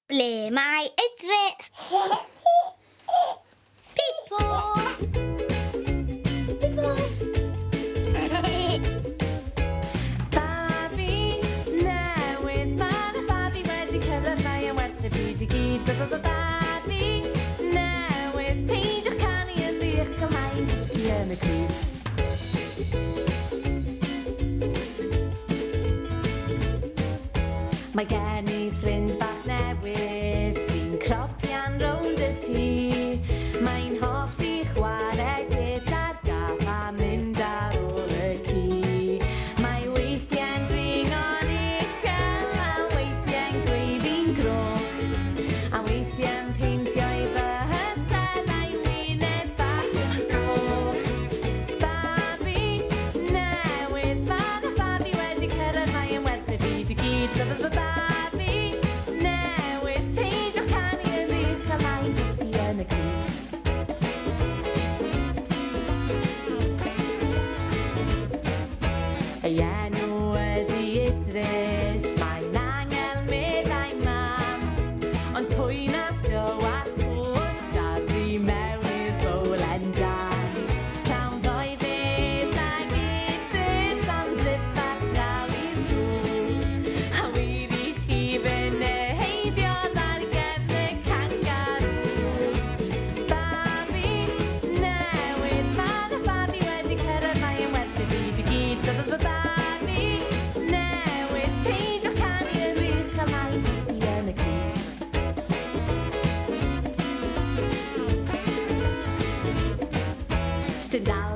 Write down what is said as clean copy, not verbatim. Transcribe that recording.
Dyma Idris. People. Babi Newydd, mae babi wedi cyrraedd mae yn werth y byd i gyd. Babi Newydd, peidiwch canu yn wych o mae'n dysgu yn y cryd. Mae gen i ffrind bach newydd sy'n cropian rownd y tŷ. Mae'n hoffi chwarae gyda'r gath a mynd ar ôl y ci. Mae weithiau'n dringo'n uchel a weithiau'n gweud i'n groch. A weithiau'n peintio i fy hysedd a'i wyneb bach yn goch. Babi Newydd, mae'r babi wedi cyrraedd mae yn werth y byd i gyd. Babi Newydd, peidiwch canu yn wych a mae'n dysgu yn y cryd. Ei enw ydi Idris, mae'n angel meddai mam. Ond pwy nath dywad post a di mewn i'r bowlen jam. Cawn ddoi fes ag Idris am drip bach draw i'r sŵ. A wir i chi fy'n heidio ar gefn y kangaroo. Babi Newydd, mae'r babi wedi cyrraedd mae yn werth y byd i gyd. Babi Newydd, peidiwch canu yn wych a mae'n dysgu yn y cryd. Stydal